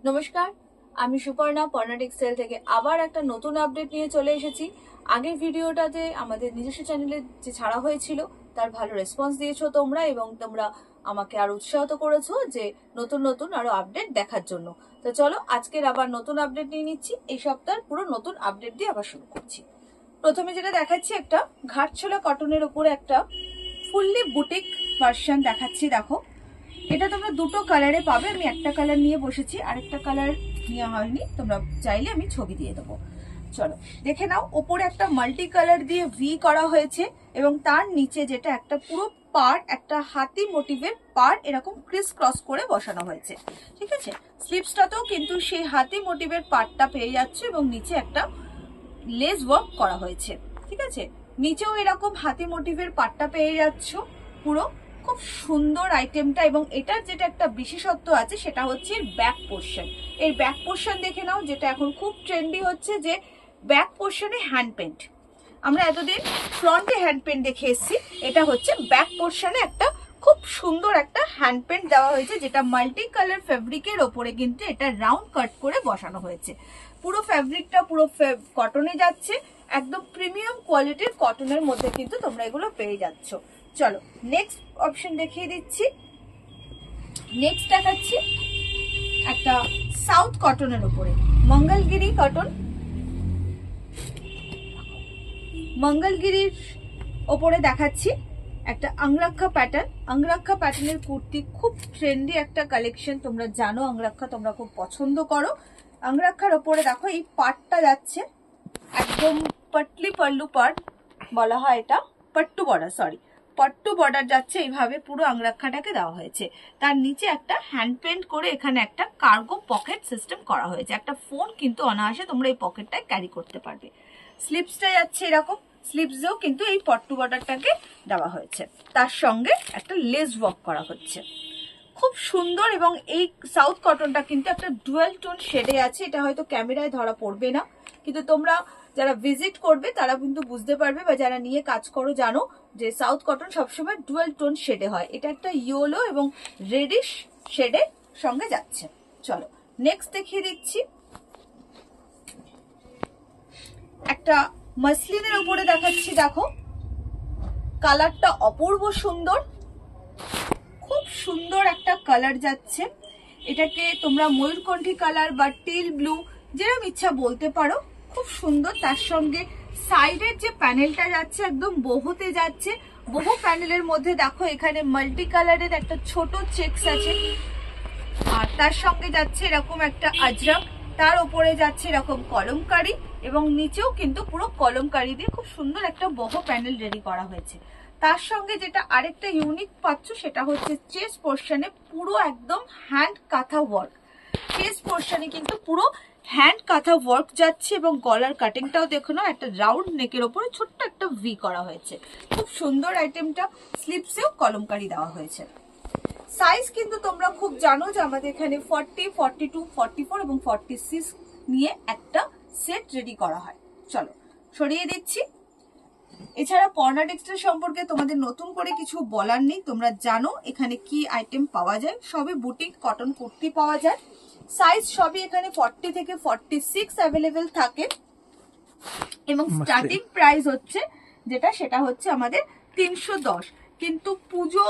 নমস্কার, আমি সুপর্ণা পর্ণা টেক্সটাইল থেকে আবার একটা নতুন আপডেট নিয়ে চলে এসেছি। আগের ভিডিওটাতে আমাদের নিজস্ব চ্যানেলে যে ছাড়া হয়েছিল তার ভালো রেসপন্স দিয়েছো তোমরা, এবং তোমরা আমাকে আরো উৎসাহিত করেছো যে নতুন নতুন আরো আপডেট দেখার জন্য। তো চলো আজকের আবার নতুন আপডেট নিয়ে নিচ্ছি। এই সপ্তাহের পুরো নতুন আপডেট দিয়ে আবার শুরু করছি। প্রথমে যেটা দেখাচ্ছি, একটা ঘাটছোলা কটনের উপরে একটা ফুললি বুটিক ভার্সন দেখাচ্ছি। দেখো, এটা তোমরা দুটো কালারে পাবে। আমি একটা কালার নিয়ে বসেছি, আরেকটা কালার নেওয়া হয়নি, তোমরা চাইলে আমি ছবি দিয়ে দেবো। চলো দেখে নাও। ওপরে একটা মাল্টি কালার দিয়ে ভি করা হয়েছে এবং তার নিচে যেটা একটা পুরো পার, একটা হাতি মোটিভের পার এরকম ক্রিস ক্রস করে বসানো হয়েছে। ঠিক আছে, স্লিভসটাতেও কিন্তু সেই হাতি মোটিভের পার্টটা পেয়ে যাচ্ছে এবং নিচে একটা লেস ওয়ার্ক করা হয়েছে। ঠিক আছে, নিচেও এরকম হাতি মোটিভের পাটটা পেয়ে যাচ্ছ। পুরো খুব সুন্দর আইটেমটা। এবং এটার যেটা একটা বিশেষত্ব আছে সেটা হচ্ছে ব্যাক পোর্শন। এর ব্যাক পোর্শন দেখে নাও, যেটা এখন খুব ট্রেন্ডি হচ্ছে যে ব্যাক পোর্শনে হ্যান্ড পেন্ট। আমরা এতদিন ফ্রন্টে হ্যান্ড পেন্ট দেখে এসেছি, এটা হচ্ছে ব্যাক পোর্শনে একটা খুব সুন্দর একটা হ্যান্ড পেন্ট দেওয়া হয়েছে, যেটা মাল্টি কালার ফেব্রিকের ওপরে কিন্তু এটা রাউন্ড কাট করে বসানো হয়েছে। পুরো ফেব্রিকটা পুরো কটনে যাচ্ছে, একদম প্রিমিয়াম কোয়ালিটির কটনের মধ্যে কিন্তু তোমরা এগুলো পেয়ে যাচ্ছ। চলো নেক্সট অপশন দেখিয়ে দিচ্ছি। নেক্সট দেখাচ্ছি একটা সাউথ কটনের উপরে মঙ্গলগিরি কটন। মঙ্গলগিরির ওপরে দেখাচ্ছি একটা আংরাক্ষা প্যাটার্ন। আংরাক্ষা প্যাটার্নের কুর্তি খুব ট্রেন্ডি একটা কালেকশন। তোমরা জানো আংরাক্ষা তোমরা খুব পছন্দ করো। আংরাক্ষার ওপরে দেখো এই পাটটা যাচ্ছে একদম পাটলি পাল্লু পাট বলা হয়, এটা pattu border, sorry pattu border যাচ্ছে। এইভাবে পুরো আংরাক্ষাটাকে দেওয়া হয়েছে। তার নিচে একটা হ্যান্ড পেন্ট করে এখানে একটা কার্গো পকেট সিস্টেম করা হয়েছে। একটা ফোন কিন্তু অনায়াসে তোমরা এই পকেটটায় ক্যারি করতে পারবে। স্লিপসটা যাচ্ছে এরকম, স্লিপসেও কিন্তু এই পট্টু বর্ডারটাকে দেওয়া হয়েছে। তার সঙ্গে একটা লেস ওয়ার্ক করা হচ্ছে, খুব সুন্দর। এবং এই সাউথ কটনটা কিন্তু একটা ডুয়াল টোন শেডে আছে। এটা হয়তো ক্যামেরায় ধরা পড়বে না, কিন্তু তোমরা যারা ভিজিট করবে তারা কিন্তু বুঝতে পারবে, বা যারা নিয়ে কাজ করো জানো যে সাউথ কটন সবসময় ডুয়াল টোন শেডে হয়। এটা একটা ইয়েলো এবং রেডিশ শেডের সঙ্গে যাচ্ছে। চলো নেক্সট দেখিয়ে দিচ্ছি একটা মাসলিনের উপরে দেখাচ্ছি। দেখো কালারটা অপূর্ব সুন্দর, খুব সুন্দর একটা কালার যাচ্ছে। এটাকে তোমরা ময়ূরকণ্ঠী কালার বা টিল ব্লু যেরকম ইচ্ছা বলতে পারো, খুব সুন্দর। তার সঙ্গে সাইডের যে প্যানেলটা যাচ্ছে একদম বহুতে যাচ্ছে। বহু প্যানেলের মধ্যে দেখো এখানে মাল্টি কালারের একটা ছোট চেকস আছে, আর তার সঙ্গে যাচ্ছে এরকম একটা আজরাক, তার উপরে যাচ্ছে এরকম কলমকারি, এবং নিচেও কিন্তু পুরো কলমকারি দিয়ে খুব সুন্দর একটা বহু প্যানেল রেডি করা হয়েছে। তার সঙ্গে যেটা আরেকটা ইউনিক পাচ্ছ সেটা হচ্ছে চেস্ট পোর্শনে পুরো একদম হ্যান্ড কাঁথা ওয়ার্ক। চেস্ট পোর্শনে কিন্তু পুরো হ্যান্ড কাঁথা ওয়ার্ক যাচ্ছে, এবং গলার কাটিংটাও দেখো না, একটা রাউন্ড নেকের ওপরে ছোট্ট একটা ভি করা হয়েছে। খুব সুন্দর আইটেমটা। স্লিপসেও কলমকারি দেওয়া হয়েছে। সাইজ কিন্তু তোমরা খুব জানো যে আমাদের এখানে 40, 42, 44 এবং 46 নিয়ে একটা সেট রেডি করা হয়। চলো সরিয়ে দিচ্ছি। এছাড়া পর্ণা টেক্সটাইল সম্পর্কে তোমাদের নতুন করে কিছু বলার নেই, তোমরা জানো এখানে কি আইটেম পাওয়া যায়। সবই বুটিক কটন কুর্তি পাওয়া যায়। সাইজ সবই এখানে 40 থেকে 46 অ্যাভেলেবেল থাকে, এবং স্টার্টিং প্রাইস হচ্ছে যেটা সেটা হচ্ছে আমাদের 310। কিন্তু পুজো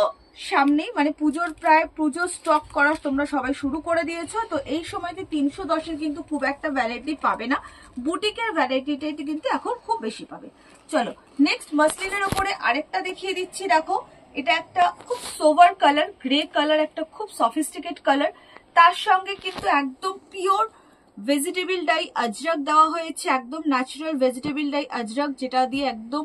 সামনেই, মানে পুজোর প্রায় পুজো স্টক করা তোমরা সবাই শুরু করে দিয়েছো, তো এই সময়তে 310-এর কিন্তু খুব একটা ভ্যারাইটি পাবে না। বুটিকের ভ্যারাইটিটা কিন্তু এখন খুব বেশি পাবে। চলো নেক্সট মাসলিনের উপরে আরেকটা দেখিয়ে দিচ্ছি। দেখো এটা একটা খুব সোভার কালার, গ্রে কালার, একটা খুব সফিস্টিকেট কালার। তার সঙ্গে কিন্তু একদম পিওর ভেজিটেবল ডাই আজরাক দেওয়া হয়েছে, একদম ন্যাচারাল ভেজিটেবল ডাই আজরাক, যেটা দিয়ে একদম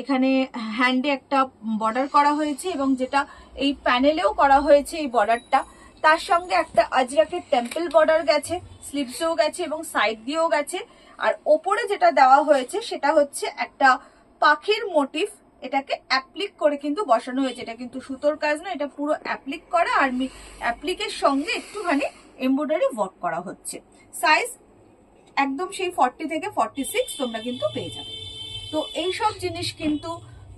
এখানে হ্যান্ডে একটা বর্ডার করা হয়েছে, এবং যেটা এই প্যানেলেও করা হয়েছে এই বর্ডারটা। তার সঙ্গে একটা আজরাকের টেম্পল বর্ডার গেছে, স্লিভসেও গেছে এবং সাইড দিয়েও গেছে। আর ওপরে যেটা দেওয়া হয়েছে সেটা হচ্ছে একটা পাখির মোটিভ, এটাকে অ্যাপ্লিক করে কিন্তু বসানো হয়েছে। এটা কিন্তু সুতোর কাজ না, এটা পুরো অ্যাপ্লিক করা, আর অ্যাপ্লিকের সঙ্গে একটুখানি এমব্রয়ডারি ওয়ার্ক করা হচ্ছে। সাইজ একদম সেই 40 থেকে 46 তোমরা কিন্তু পেয়ে যাবে। তো এই সব জিনিস কিন্তু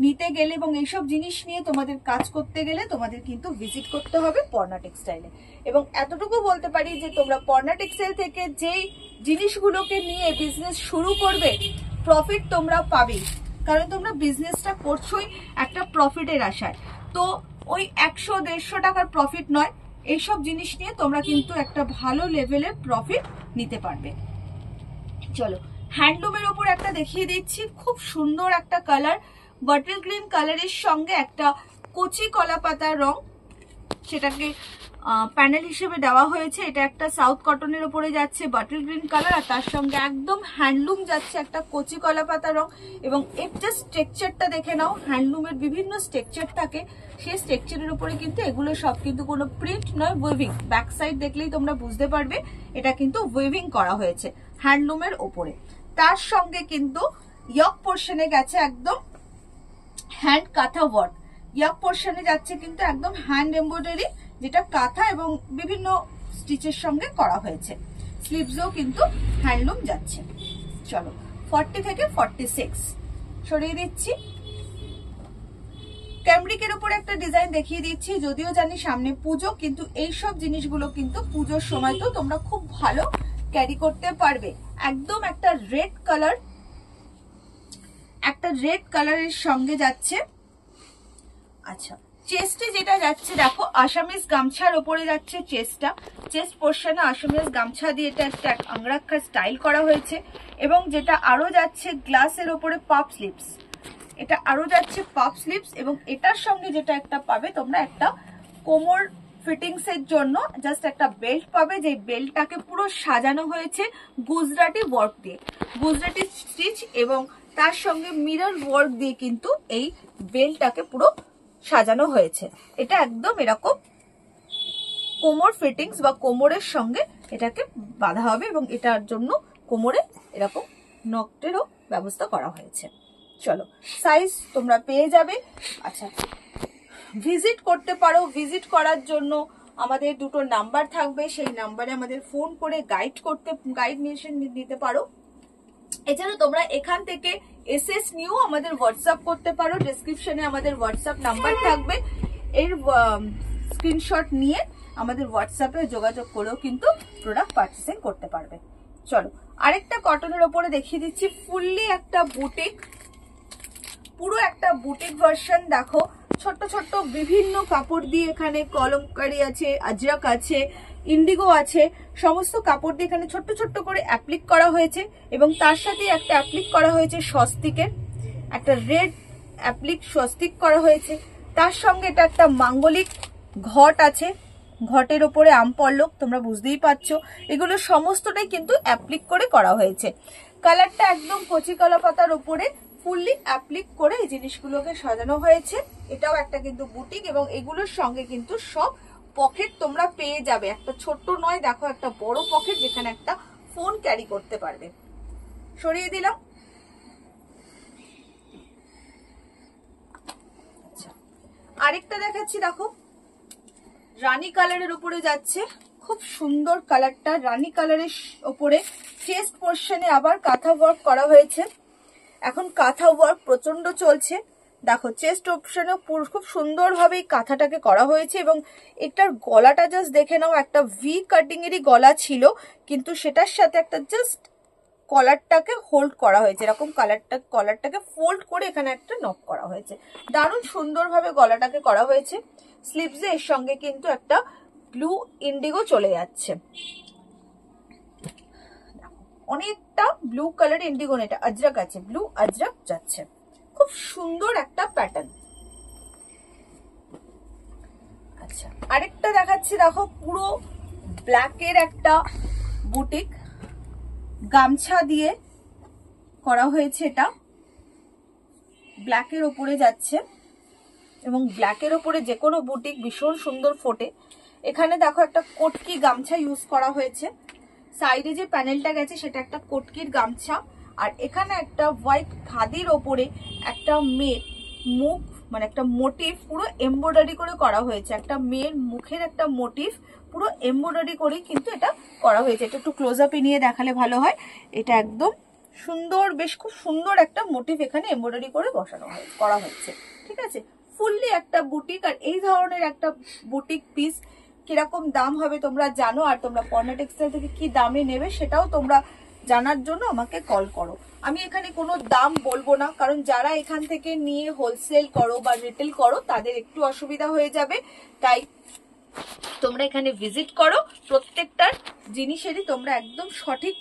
নিতে গেলে এবং এইসব জিনিস নিয়ে তোমাদের কাজ করতে গেলে তোমাদের কিন্তু ভিজিট করতে হবে পর্ণা টেক্সটাইলে। এবং এতটুকু বলতে পারি যে তোমরা পর্ণা টেক্সটাইল থেকে যেই জিনিসগুলোকে নিয়ে বিজনেস শুরু করবে প্রফিট তোমরা পাবেই, কারণ তোমরা বিজনেসটা করছোই একটা প্রফিটের আশায়। তো ওই 100-150 টাকার প্রফিট নয়, এইসব জিনিস নিয়ে তোমরা কিন্তু একটা ভালো লেভেলের প্রফিট নিতে পারবে। চলো হ্যান্ডলুমের ওপর একটা দেখিয়ে দিচ্ছি, খুব সুন্দর একটা কালার, বটল গ্রিন কালারের সঙ্গে একটা কচি কলা পাতার রং, সেটাকে প্যানেল হিসেবে দেওয়া হয়েছে। এটা একটা সাউথ কটনের উপরে যাচ্ছে বটল গ্রিন কালার, আর তার সঙ্গে একদম হ্যান্ডলুম যাচ্ছে একটা কচি কলা পাতা রং। এবং এর যে স্ট্রাকচারটা দেখে নাও, হ্যান্ডলুমের বিভিন্ন স্ট্রাকচার থাকে, সেই স্ট্রাকচারের উপরে কিন্তু এগুলো সব কিন্তু কোনো প্রিন্ট নয়, ওয়েভিং। ব্যাক সাইড দেখলেই তোমরা বুঝতে পারবে এটা কিন্তু ওয়েভিং করা হয়েছে হ্যান্ডলুমের ওপরে। তার সঙ্গে কিন্তু ইয়ক পোর্শনে গেছে একদম হ্যান্ড কাঁথা ওয়ার্ক, ইয়ক পোর্শনে যাচ্ছে কিন্তু একদম হ্যান্ড এমব্রয়ডারি, যেটা কাঁথা এবং বিভিন্ন স্টিচের সঙ্গে করা হয়েছে। স্লিভসও কিন্তু হ্যান্ডলুম যাচ্ছে। চলো 40 থেকে 46 সরিয়ে দিচ্ছি। ক্যামরিকের উপর একটা ডিজাইন দেখিয়ে দিচ্ছি, যদিও জানি সামনে পুজো, কিন্তু এইসব জিনিসগুলো কিন্তু পুজোর সময় তো তোমরা খুব ভালো ক্যারি করতে পারবে। একদম একটা রেড কালার, একটা রেড কালারের সঙ্গে যাচ্ছে। আচ্ছা চেস্টে যেটা যাচ্ছে দেখো আসামিজ গামছার উপরে যাচ্ছে চেস্টটা, চেস্ট পোর্শনে আসামিজ গামছা দিয়ে এটা একটা আংরাক্ষা স্টাইল করা হয়েছে। এবং যেটা আরো যাচ্ছে গ্লাসের উপরে পাপ স্লিভস, এটা আরো যাচ্ছে পাপ স্লিভস। এবং এটার সঙ্গে যেটা একটা পাবে তোমরা একটা কোমর ফিটিংস এর জন্য জাস্ট একটা বেল্ট পাবে, যে বেল্টটাকে পুরো সাজানো হয়েছে গুজরাটি ওয়ার্ক দিয়ে, গুজরাটি স্টিচ এবং তার সঙ্গে মিরর ওয়ার্ক দিয়ে কিন্তু এই বেল্টটাকে পুরো সাজানো হয়েছে। এটা একদম এরকম কোমর ফিটিংস বা কোমরের সঙ্গে এটাকে বাঁধা হবে এবং এটার জন্য কোমরে এরকম নকটেরও ব্যবস্থা করা হয়েছে। চলো সাইজ তোমরা পেয়ে যাবে। আচ্ছা ভিজিট করতে পারো, ভিজিট করার জন্য আমাদের দুটো নাম্বার থাকবে, সেই নাম্বারে আমাদের ফোন করে গাইড মেশিন দিতে পারো। এছাড়া তোমরা এখান থেকে এসএস নিয়েও আমাদের হোয়াটসঅ্যাপ করতে পারো, ডেসক্রিপশনে আমাদের হোয়াটসঅ্যাপ নাম্বার থাকবে, এর স্ক্রিনশট নিয়ে আমাদের হোয়াটসঅ্যাপে যোগাযোগ করেও কিন্তু প্রোডাক্ট পারচেসিং করতে পারবে। চলো আরেকটা কটনের ওপরে দেখিয়ে দিচ্ছি, ফুললি একটা বুটিক, পুরো একটা বুটিক ভার্সন। দেখো ছোট্ট ছোট্ট বিভিন্ন কাপড় দিয়ে এখানে কলমকারি আছে, আজরাক আছে, ইন্ডিগো আছে, সমস্ত কাপড় দিয়ে এখানে ছোট্ট ছোট্ট করে অ্যাপ্লিক করা হয়েছে। এবং তার সাথে একটা অ্যাপ্লিক করা হয়েছে স্বস্তিকের, একটা রেড অ্যাপ্লিক স্বস্তিক করা হয়েছে। তার সঙ্গে এটা একটা মাঙ্গলিক ঘট আছে, ঘটের ওপরে আম পল্লব, তোমরা বুঝতেই পারছো এগুলো সমস্তটাই কিন্তু অ্যাপ্লিক করে করা হয়েছে। কালারটা একদম কচি কলা পাতার উপরে ফুললি অ্যাপ্লিক করে এই জিনিসগুলোকে সাজানো হয়েছে। এটাও একটা কিন্তু বুটিক এবং এগুলোর সঙ্গে কিন্তু সব পকেট তোমরা পেয়ে যাবে, একটা ছোট্ট নয়, দেখো একটা বড় পকেট যেখানে একটা ফোন ক্যারি করতে পারবে। সরিয়ে দিলাম। আচ্ছা আরেকটা দেখাচ্ছি, দেখো রানী কালারের উপরে যাচ্ছে, খুব সুন্দর কালারটা, রানী কালারের উপরে চেস্ট পোর্শনে আবার কাঁথা ওয়ার্ক করা হয়েছে। এখন কাঁথা ওয়ার্ক প্রচন্ড চলছে, দেখো চেস্ট অপশনে খুব সুন্দরভাবে এই কাঁথাটাকে করা হয়েছে। এবং এটার গলাটা জাস্ট দেখে নাও, একটা ভি কাটিং এরই গলা ছিল, কিন্তু সেটার সাথে একটা জাস্ট কলারটাকে হোল্ড করা হয়েছে, এরকম কলারটাকে ফোল্ড করে এখানে একটা নক করা হয়েছে, দারুণ সুন্দরভাবে গলাটাকে করা হয়েছে। স্লিভসে এর সঙ্গে কিন্তু একটা ব্লু ইন্ডিগো চলে যাচ্ছে, অনেকটা ব্লু কালার ইন্ডিগো, এটা আজরাক আছে, ব্লু আজরাক যাচ্ছে, খুব সুন্দর একটা প্যাটার্ন। আচ্ছা আরেকটা দেখাচ্ছি, দেখো পুরো ব্ল্যাকের একটা বুটিক, গামছা দিয়ে করা হয়েছে, এটা ব্ল্যাকের ওপরে যাচ্ছে এবং ব্ল্যাকের ওপরে যে কোনো বুটিক ভীষণ সুন্দর ফোটে। এখানে দেখো একটা কটকি গামছা ইউজ করা হয়েছে, সাইডে যে প্যানেলটা গেছে সেটা একটা কটকির গামছা, আর এখানে একটা হোয়াইট খাদির ওপরে একটা মেয়ের মুখ মানে একটা মোটিভ পুরো এমব্রয়ডারি করে করা হয়েছে, একটা মেয়ের মুখের একটা মোটিভ পুরো এমব্রয়ডারি করে কিন্তু এটা করা হয়েছে। এটা একটু ক্লোজ আপে নিয়ে দেখালে ভালো হয়। এটা একদম সুন্দর, বেশ খুব সুন্দর একটা মোটিভ এখানে এমব্রয়ডারি করে করা হচ্ছে। ঠিক আছে, ফুললি একটা বুটিক। আর এই ধরনের একটা বুটিক পিস কিরকম দাম হবে তোমরা জানো, আর তোমরা পর্ণা টেক্সটাইল থেকে কি দামে নেবে সেটাও তোমরা জানার জন্য আমাকে কল করো। আমি এখানে কোনো দাম বলবো না, কারণ যারা এখান থেকে নিয়ে হোলসেল করো বা রিটেল করো তাদের একটু অসুবিধা হয়ে যাবে। তাই তোমরা এখানে ভিজিট করো, প্রত্যেকটার জিনিসেরই তোমরা একদম সঠিক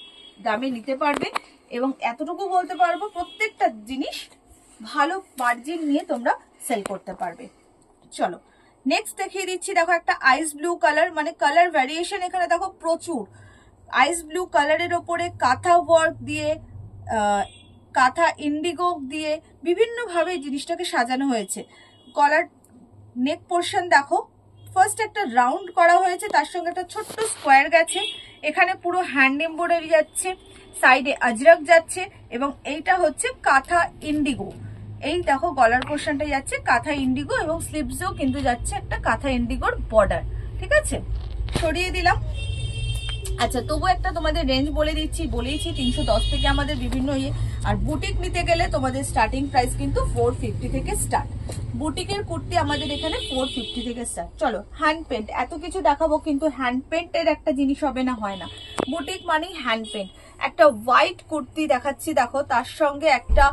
দামে নিতে পারবে। এবং এতটুকু বলতে পারবো, প্রত্যেকটা জিনিস ভালো মার্জিন নিয়ে তোমরা সেল করতে পারবে। চলো নেক্সট দেখিয়ে দিচ্ছি। দেখো একটা আইস ব্লু কালার, মানে কালার ভ্যারিয়েশন এখানে দেখো প্রচুর। আইস ব্লু কালারের ওপরে কাঁথা ওয়ার্ক দিয়ে, কাঁথা ইন্ডিগো দিয়ে বিভিন্ন ভাবে জিনিসটাকে সাজানো হয়েছে। কলার নেক পোর্শন দেখো, ফার্স্ট একটা রাউন্ড করা হয়েছে, তার সঙ্গে একটা ছোট্ট স্কোয়ার গেছে। এখানে পুরো হ্যান্ড এমব্রয়ডারি যাচ্ছে, সাইডে আজরাক যাচ্ছে, এবং এইটা হচ্ছে কাঁথা ইন্ডিগো। এই দেখো গলার পোর্শনটা যাচ্ছে কাঁথা ইন্ডিগো, এবং স্লিভসেও কিন্তু যাচ্ছে একটা কাঁথা ইন্ডিগোর বর্ডার। ঠিক আছে, সরিয়ে দিলাম। আচ্ছা, তবু একটা তোমাদের রেঞ্জ বলেইছি 310 থেকে আমাদের বিভিন্ন আর বুটিক নিতে গেলে তোমাদের স্টার্টিং প্রাইস কিন্তু 450 থেকে স্টার্ট। বুটিকের কুর্তি আমাদের এখানে 450 থেকে স্টার্ট। চলো হ্যান্ড পেন্ট, এত কিছু দেখাবো কিন্তু হ্যান্ড পেন্টের একটা জিনিস হবে না, হয় না। বুটিক মানেই হ্যান্ড পেন্ট। একটা হোয়াইট কুর্তি দেখাচ্ছি, দেখো তার সঙ্গে একটা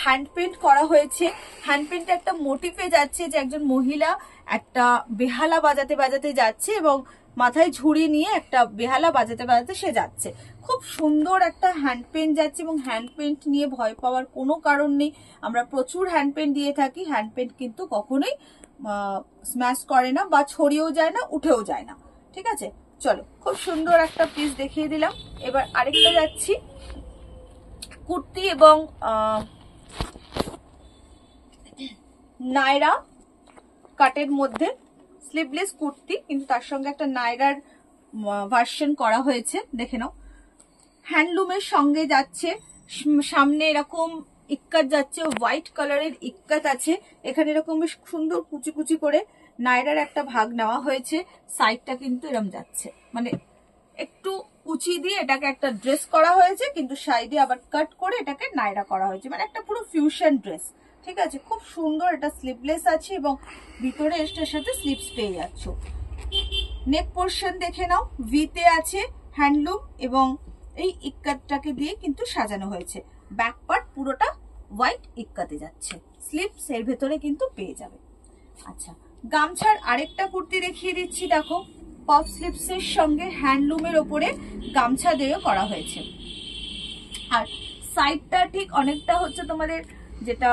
হ্যান্ড পেন্ট করা হয়েছে। হ্যান্ড পেন্টে একটা মোটিভে যাচ্ছে যে একজন মহিলা একটা বেহালা বাজাতে বাজাতে যাচ্ছে, এবং মাথায় ঝুড়ি নিয়ে একটা বেহালা বাজাতে বাজাতে সে যাচ্ছে। খুব সুন্দর একটা হ্যান্ড পেন্ট যাচ্ছে, এবং হ্যান্ড পেন্ট নিয়ে ভয় পাওয়ার কোনো কারণ নেই। আমরা প্রচুর হ্যান্ড পেন্ট দিয়ে থাকি। হ্যান্ড পেন্ট কিন্তু কখনোই স্ম্যাশ করে না, বা ছড়িয়েও যায় না, উঠেও যায় না। ঠিক আছে, চলো খুব সুন্দর একটা পিস দেখিয়ে দিলাম। এবার আরেকটা যাচ্ছি, কুর্তি এবং নায়রা কাটের মধ্যে স্লিভলেস কুর্তি, কিন্তু তার সঙ্গে একটা নায়রার ভার্সন করা হয়েছে, দেখে নাও। হ্যান্ডলুমের সঙ্গে যাচ্ছে, সামনে এরকম ইক্কাত যাচ্ছে, হোয়াইট কালারের ইক্কাত আছে। এখানে এরকম বেশ সুন্দর কুচি কুচি করে নায়রার একটা ভাগ নেওয়া হয়েছে। সাইডটা কিন্তু এরকম যাচ্ছে, মানে একটু কুচি দিয়ে এটাকে একটা ড্রেস করা হয়েছে, কিন্তু সাইডে আবার কাট করে এটাকে নায়রা করা হয়েছে, মানে একটা পুরো ফিউশন ড্রেস। ঠিক আছে, খুব সুন্দর। এটা স্লিভলেস আছে, এবং ভিতরে এটার সাথে স্লিভস পেয়ে যাচ্ছ। নেক পোর্শন দেখে নাও, ভিতে আছে হ্যান্ডলুম, এবং এই ইক্কাতটাকে দিয়ে কিন্তু সাজানো হয়েছে। ব্যাক পার্ট পুরোটা হোয়াইট ইক্কাতে যাচ্ছে, স্লিভস এর ভেতরে কিন্তু পেয়ে যাবে। আচ্ছা, গামছার আরেকটা কুর্তি দেখিয়ে দিচ্ছি, দেখো পফ স্লিভস এর সঙ্গে হ্যান্ডলুমের ওপরে গামছা দিয়ে করা হয়েছে। আর সাইডটা ঠিক অনেকটা হচ্ছে তোমাদের যেটা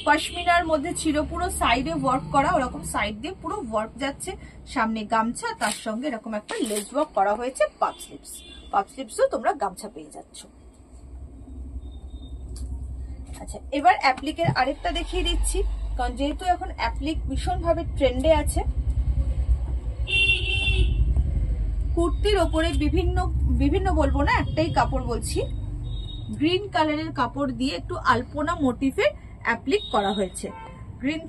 পশমিনার মধ্যে ছিল, পুরো সাইডে ওয়ার্ক করা, ওরকম সাইড দিয়ে পুরো ওয়ার্ক যাচ্ছে। সামনে গামছা, তার সঙ্গে এরকম একটা লেস ওয়ার্ক করা হয়েছে। পাফ স্লিভসও তোমরা গামছা পেয়ে যাচ্ছ। আচ্ছা, এবার অ্যাপ্লিকের আরেকটা দেখিয়ে দিচ্ছি, কারণ যেহেতু এখন অ্যাপ্লিক ভীষণ ভাবে ট্রেন্ডে আছে। কুর্তির ওপরে বিভিন্ন বলবো না, একটাই কাপড় বলছি, গ্রিন কালারের কাপড় দিয়ে একটু আলপনা মোটিফের অ্যাপ্লিক করা হয়েছে। গ্রিন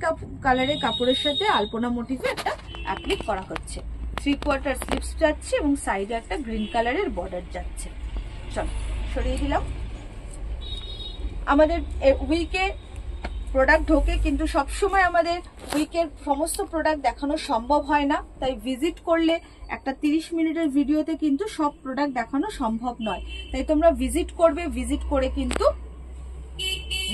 কালারের কাপড়ের সাথে আলপনা মোটিফে একটা অ্যাপ্লিক করা হচ্ছে। 3/4 স্লিভস যাচ্ছে, এবং সাইডে একটা গ্রিন কালারের বর্ডার যাচ্ছে। চলো সরিয়ে দিলাম। আমাদের উইকে প্রোডাক্ট ঢোকে, কিন্তু সবসময় আমাদের উইকের সমস্ত প্রোডাক্ট দেখানো সম্ভব হয় না। তাই ভিজিট করলে একটা 30 মিনিটের ভিডিওতে কিন্তু সব প্রোডাক্ট দেখানো সম্ভব নয়। তাই তোমরা ভিজিট করবে, ভিজিট করে কিন্তু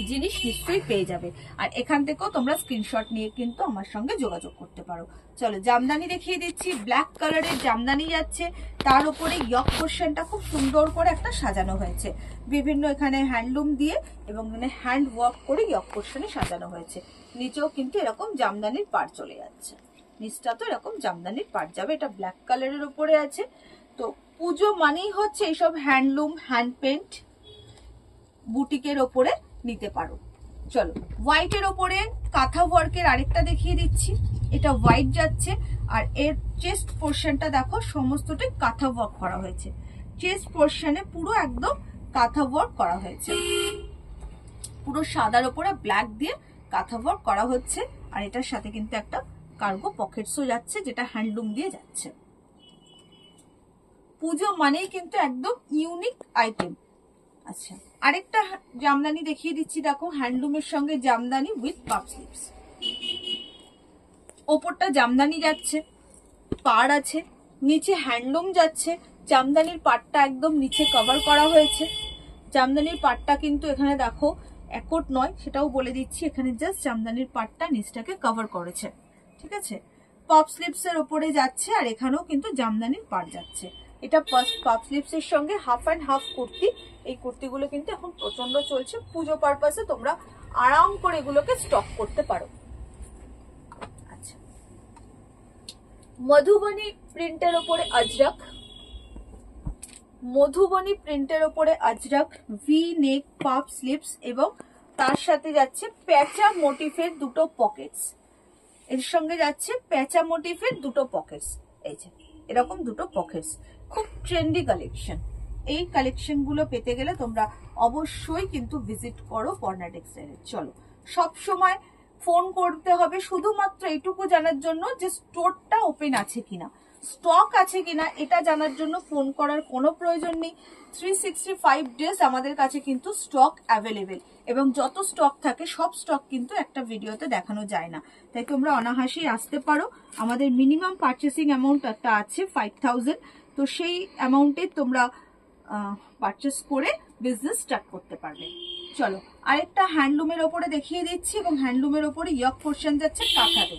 জিনিস নিশ্চয়ই পেয়ে যাবে। আর এখান থেকেও তোমরা স্ক্রিনশট নিয়ে কিন্তু আমার সঙ্গে যোগাযোগ করতে পারো। চলো জামদানি দেখিয়ে দিচ্ছি। ব্ল্যাক কালারের জামদানি যাচ্ছে, তার উপরে ইয়ক পোর্শনটা খুব সুন্দর করে একটা সাজানো হয়েছে, বিভিন্ন এখানে হ্যান্ডলুম দিয়ে এবং এখানে হ্যান্ড ওয়ার্ক করে ইয়ক পোর্শনে সাজানো হয়েছে। নিচেও কিন্তু এরকম জামদানির পাড় চলে যাচ্ছে, নিচটা তো এরকম জামদানির পাড় যাবে। এটা ব্ল্যাক কালারের উপরে আছে। তো পুজো মানেই হচ্ছে এইসব হ্যান্ডলুম, হ্যান্ড পেন্ট, বুটিকের ওপরে নিতে পারো। চলো হোয়াইটের ওপরে কাঁথা ওয়ার্কের আরেকটা দেখিয়ে দিচ্ছি। এটা হোয়াইট যাচ্ছে, আর এর চেস্ট পোর্শনটা দেখো সমস্তটাই কাঁথা ওয়ার্ক করা হয়েছে। চেস্ট পোর্শনে পুরো একদম কাঁথা ওয়ার্ক করা হয়েছে, পুরো সাদার ওপরে ব্ল্যাক দিয়ে কাঁথা ওয়ার্ক করা হচ্ছে। আর এটার সাথে কিন্তু একটা কার্গো পকেটসও যাচ্ছে, যেটা হ্যান্ডলুম দিয়ে যাচ্ছে। পুজো মানেই কিন্তু একদম ইউনিক আইটেম। আচ্ছা, আরেকটা জামদানি দেখিয়ে দিচ্ছি, দেখো হ্যান্ডলুমের সঙ্গে জামদানি উইথ পাফ স্লিভস। ওপরটা জামদানি যাচ্ছে, পাড় আছে, নিচে হ্যান্ডলুম যাচ্ছে, জামদানির পাড়টা একদম নিচে কভার করা হয়েছে। জামদানির পাড়টা কিন্তু এখানে দেখো একট নয়, সেটাও বলে দিচ্ছি, এখানে জাস্ট জামদানির পাড়টা নিচটাকে কভার করেছে, ঠিক আছে। পাফ স্লিভস এর উপরে যাচ্ছে, আর এখানেও কিন্তু জামদানির পাড় যাচ্ছে। এটা পাফ স্লিভস এর সঙ্গে হাফ অ্যান্ড হাফ কুর্তি। এই কুর্তিগুলো কিন্তু এখন প্রচন্ড চলছে, পুজো পারপাসে তোমরা আরাম করে এগুলোকে স্টক করতে পারো। আচ্ছা, মধুবনী প্রিন্টের ওপরে আজরাক, মধুবনী প্রিন্টের ওপরে আজরাক, ভি নেক পাফ স্লিভস, এবং তার সাথে যাচ্ছে প্যাচা মোটিফের দুটো পকেটস। এর সঙ্গে যাচ্ছে প্যাচা মোটিফের দুটো পকেটস, এই যে এরকম দুটো পকেটস। খুব ট্রেন্ডি কালেকশন। এই কালেকশন গুলো পেতে গেলে তোমরা অবশ্যই কিন্তু ভিজিট করো পর্ণা টেক্সটাইলে। চলো, সব সময় ফোন করতে হবে শুধুমাত্র এইটুকু জানার জন্য যে স্টোরটা ওপেন আছে কিনা, স্টক আছে কিনা এটা জানার জন্য ফোন করার কোনো প্রয়োজন নেই। 365 ডেজ আমাদের কাছে কিন্তু স্টক অ্যাভেলেবেল, এবং যত স্টক থাকে সব স্টক কিন্তু একটা ভিডিওতে দেখানো যায় না, তাই তোমরা অনায়াসেই আসতে পারো। আমাদের মিনিমাম পারচেসিং অ্যামাউন্ট একটা আছে 5000, তো সেই অ্যামাউন্টে তোমরা পারচেস করে বিজনেস স্টার্ট করতে পারবে। চলো, আরেকটা হ্যান্ডলুমের ওপরে দেখিয়ে দিচ্ছি, এবং হ্যান্ডলুমের ওপরে ইয়ক পোর্শন যাচ্ছে কাঁথাতে।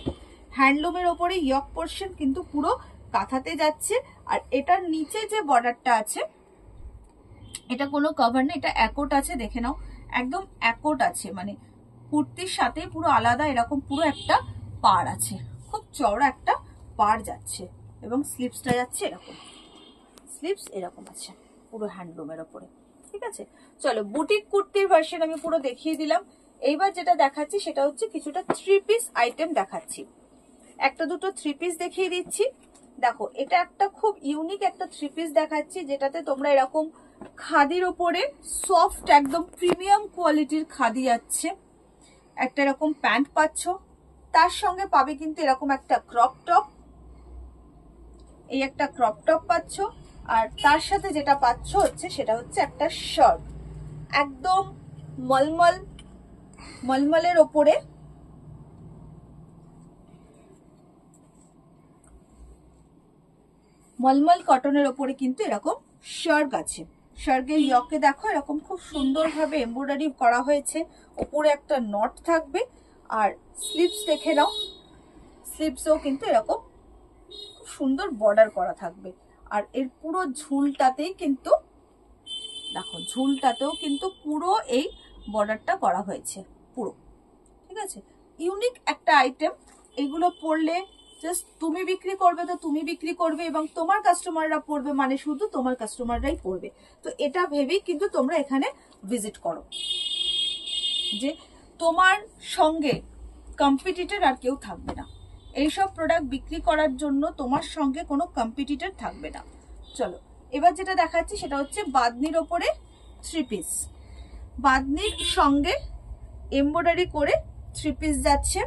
হ্যান্ডলুমের ওপরে ইয়ক পোর্শন কিন্তু পুরো কাঁথাতে যাচ্ছে, আর এটার নিচে যে বর্ডারটা আছে এটা কোনো কভার নেই, এটা একট আছে, দেখে নাও একদম একট আছে, মানে কুর্তির সাথে পুরো আলাদা এরকম পুরো একটা পাড় আছে, খুব চওড়া একটা পাড় যাচ্ছে, এবং স্লিভসটা যাচ্ছে এরকম, স্লিভস এরকম আছে পুরো হ্যান্ডলুমের ওপরে, ঠিক আছে। চলো, বুটিক কুর্তির ভার্সন আমি পুরো দেখিয়ে দিলাম। এইবার যেটা দেখাচ্ছি সেটা হচ্ছে কিছুটা 3 পিস আইটেম দেখাচ্ছি। একটা দুটো 3 পিস দেখিয়ে দিচ্ছি। দেখো, এটা একটা খুব ইউনিক একটা 3 পিস দেখাচ্ছি, যেটাতে তোমরা এরকম খাদির ওপরে সফট একদম প্রিমিয়াম কোয়ালিটির খাদি যাচ্ছে, একটা এরকম প্যান্ট পাচ্ছ, তার সঙ্গে পাবে কিন্তু এরকম একটা ক্রপ টপ, এই একটা ক্রপ টপ পাচ্ছ, আর তার সাথে যেটা পাচ্ছ হচ্ছে সেটা হচ্ছে একটা শার্ট, একদম মলমলের ওপরে মলমল কটনের ওপরে কিন্তু এরকম শার্ট আছে। শার্টের ইয়কে দেখো এরকম খুব সুন্দরভাবে এমব্রয়ডারি করা হয়েছে, ওপরে একটা নট থাকবে, আর স্লিভস দেখে নাও, স্লিভসও কিন্তু এরকম খুব সুন্দর বর্ডার করা থাকবে, আর এর পুরো ঝুলটাতেই কিন্তু দেখো, ঝুলটাতেও কিন্তু পুরো এই বর্ডারটা করা হয়েছে পুরো, ঠিক আছে। ইউনিক একটা আইটেম, এগুলো পরলে জাস্ট তুমি বিক্রি করবে তো তুমি বিক্রি করবে, এবং তোমার কাস্টমাররা পড়বে, মানে শুধু তোমার কাস্টমাররাই পড়বে। তো এটা ভেবেই কিন্তু তোমরা এখানে ভিজিট করো, যে তোমার সঙ্গে কম্পিটিটর আর কেউ থাকবে না। এইসব প্রোডাক্ট বিক্রি করার জন্য তোমার সঙ্গে কোনো কম্পিটিটর থাকবে না। চলো, এবার যেটা দেখাচ্ছি সেটা হচ্ছে বাদনির ওপরে 3 পিস, বাদনির সঙ্গে এমব্রয়ডারি করে 3 পিস যাচ্ছে।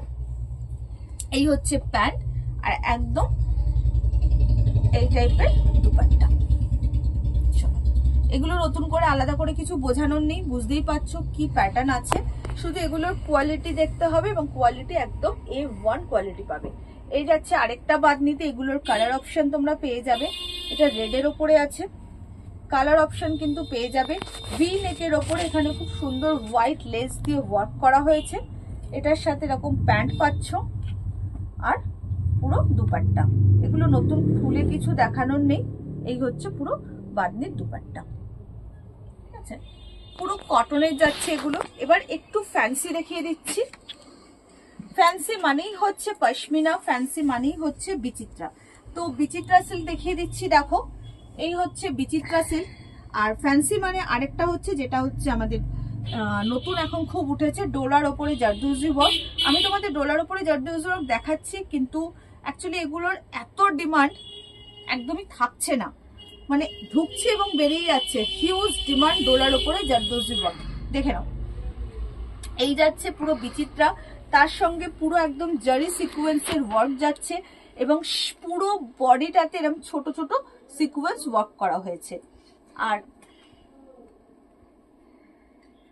এই হচ্ছে প্যান্ট, আর একদম এই টাইপের দুপাট্টা। এগুলো নতুন করে আলাদা করে কিছু বোঝানোর নেই, বুঝতেই পারছো কি প্যাটার্ন আছে, শুধু এগুলোর কোয়ালিটি দেখতে হবে, এবং কোয়ালিটি একদম A1 কোয়ালিটি পাবে। এই যাচ্ছে আরেকটা বাদনিতে, এগুলোর কালার অপশন তোমরা পেয়ে যাবে। এটা রেডের ওপরে আছে, কালার অপশন কিন্তু পেয়ে যাবে। ভি নেকের ওপরে এখানে খুব সুন্দর হোয়াইট লেস দিয়ে ওয়ার্ক করা হয়েছে, এটার সাথে এরকম প্যান্ট পাচ্ছ, আর পুরো দুপাট্টা। এগুলো নতুন খুলে কিছু দেখানোর নেই, এই হচ্ছে পুরো বাদনির দুপাট্টা, ঠিক আছে। পুরো কটনের যাচ্ছে এগুলো। এবার একটু ফ্যান্সি দেখিয়ে দিচ্ছি। ফ্যান্সি মানেই হচ্ছে পশমিনা, ফ্যান্সি মানেই হচ্ছে বিচিত্রা। তো বিচিত্রা সিল্ক দেখিয়ে দিচ্ছি, দেখো এই হচ্ছে বিচিত্রা সিল্ক। আর ফ্যান্সি মানে আরেকটা হচ্ছে, যেটা হচ্ছে আমাদের নতুন এখন খুব উঠেছে, ডোলার ওপরে জারদৌজি ওয়ার্ক। আমি তোমাদের ডোলার ওপরে জারদৌজি ওয়ার্ক দেখাচ্ছি, কিন্তু অ্যাকচুয়ালি এগুলোর এত ডিমান্ড একদমই থাকছে না, মানে ঢুকছে এবং বেরিয়ে যাচ্ছে, হিউজ ডিমান্ড ডোলার ওপরে জারদৌজি ওয়ার্ক। দেখে নাও, এই যাচ্ছে পুরো বিচিত্রা, তার সঙ্গে পুরো একদম জারি সিকোয়েন্সের ওয়ার্ক যাচ্ছে, এবং পুরো বডিটাতে এরকম ছোট ছোট সিকোয়েন্স ওয়ার্ক করা হয়েছে। আর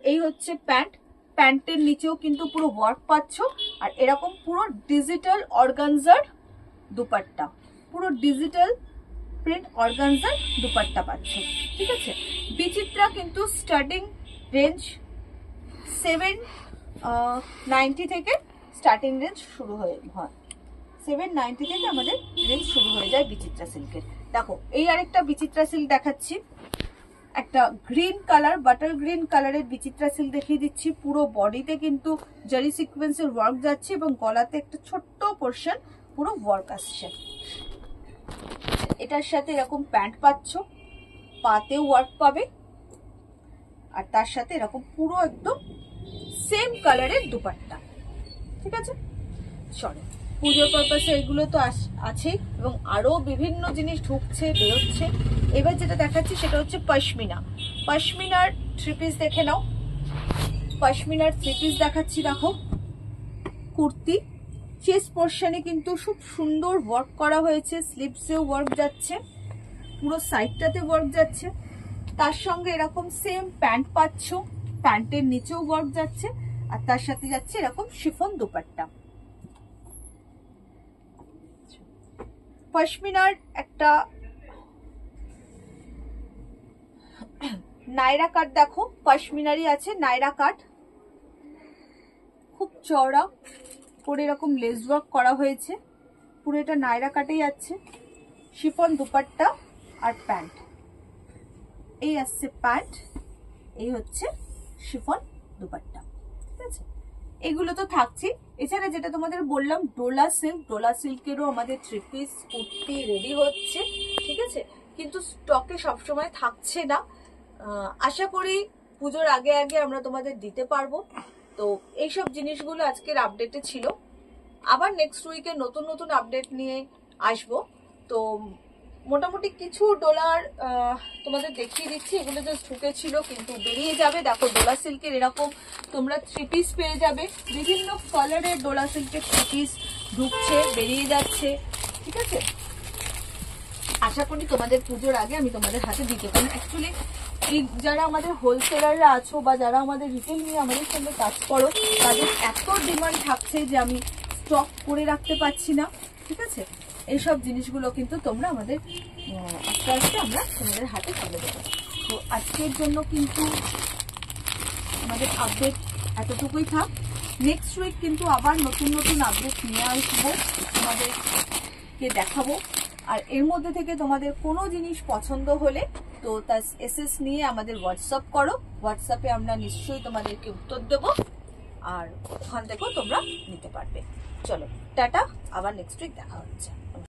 এই হচ্ছে প্যান্ট, প্যান্টের নিচেও কিন্তু পুরো ওয়ার্ক পাচ্ছ, আর এরকম পুরো ডিজিটাল অর্গানজার দুপাট্টা, পুরো ডিজিটাল প্রিন্ট অর্গানজার দুপাট্টা পাচ্ছ। ঠিক আছে, বিচিত্রা কিন্তু স্টার্টিং রেঞ্জ 790 থেকে স্টার্টিং রেঞ্জ শুরু হয়, 790 থেকে আমাদের রেঞ্জ শুরু হয়ে যায় বিচিত্রা সিল্কের। দেখো এই আরেকটা বিচিত্রা সিল্ক দেখাচ্ছি, একটা গ্রিন কালার, বাটার গ্রিন কালারের বিচিত্রা সিল্ক দেখিয়ে দিচ্ছি। পুরো বডিতে কিন্তু জারি সিকোয়েন্সের ওয়ার্ক যাচ্ছে এবং গলাতে একটা ছোট্ট পোর্শন পুরো ওয়ার্ক আসছে। এটার সাথে এরকম প্যান্ট পাচ্ছ, পাতেও ওয়ার্ক পাবে, আর তার সাথে এরকম পুরো একদম সেম কালারের দুপাট্টা। ঠিক আছে, চলো পুজো পারপাসে এগুলো তো আছেই, এবং আরো বিভিন্ন জিনিস ঢুকছে বেরোচ্ছে। এবার যেটা দেখাচ্ছি সেটা হচ্ছে পশমিনা। পশমিনার থ্রি পিস দেখে নাও, পশমিনার থ্রি পিস দেখাচ্ছি। দেখো কুর্তি, চেস্ট পোর্শনে কিন্তু খুব সুন্দর ওয়ার্ক করা হয়েছে, স্লিভসেও ওয়ার্ক যাচ্ছে, পুরো সাইডটাতে ওয়ার্ক যাচ্ছে। তার সঙ্গে এরকম সেম প্যান্ট পাচ্ছ, প্যান্টের নিচেও ওয়ার্ক যাচ্ছে, আর তার সাথে যাচ্ছে এরকম শিফন দুপাট্টা। পশমিনার একটা নায়রা কাট দেখো, পশমিনারই আছে নায়রা কাট, খুব চওড়া করে এরকম লেস ওয়ার্ক করা হয়েছে, পুরো এটা নায়রা কাটেই যাচ্ছে। শিফন দুপাট্টা আর প্যান্ট, এই আসছে প্যান্ট, এই হচ্ছে শিফন দুপাট্টা। ঠিক আছে, এগুলো তো থাকছে। এছাড়া যেটা তোমাদের বললাম ডোলা সিল্ক, ডোলা সিল্কেরও আমাদের থ্রি পিস কুর্তি রেডি হচ্ছে। ঠিক আছে, কিন্তু স্টকে সবসময় থাকছে না, আশা করি পুজোর আগে আগে আমরা তোমাদের দিতে পারবো। তো এইসব জিনিসগুলো আজকের আপডেটে ছিল, আবার নেক্সট উইকে নতুন নতুন আপডেট নিয়ে আসবো। তো মোটামুটি কিছু ডলার তোমাদের দেখিয়ে দিচ্ছি, এগুলো জাস্ট ঢুকেছিল কিন্তু বেরিয়ে যাবে। দেখো ডোলা সিল্কের এরকম তোমরা থ্রি পিস পেয়ে যাবে, বিভিন্ন কালারের ডোলা সিল্কের থ্রি পিস ঢুকছে বেরিয়ে যাচ্ছে। ঠিক আছে, আশা করি তোমাদের পুজোর আগে আমি তোমাদের হাতে দিতে পারি। অ্যাকচুয়ালি এই যারা আমাদের হোলসেলাররা আছো বা যারা আমাদের রিটেল নিয়ে আমাদের সঙ্গে কাজ করো, তাদের এত ডিমান্ড থাকছে যে আমি স্টক করে রাখতে পারছি না। ঠিক আছে, এইসব জিনিসগুলো কিন্তু তোমরা আমাদের আস্তে আস্তে আমরা তোমাদের হাতে তুলে দেবো। তো আজকের জন্য কিন্তু আমাদের আপডেট এতটুকুই থাক। নেক্সট উইক কিন্তু আবার নতুন নতুন আপডেট নিয়ে আসবো, তোমাদেরকে দেখাবো। আর এর মধ্যে থেকে তোমাদের কোনো জিনিস পছন্দ হলে তো তার এসএস নিয়ে আমাদের হোয়াটসঅ্যাপ করো, হোয়াটসঅ্যাপে আমরা নিশ্চয়ই তোমাদেরকে উত্তর দেবো, আর ওখান থেকেও তোমরা নিতে পারবে। চলো টাটা, আবার নেক্সট উইক দেখা হচ্ছে।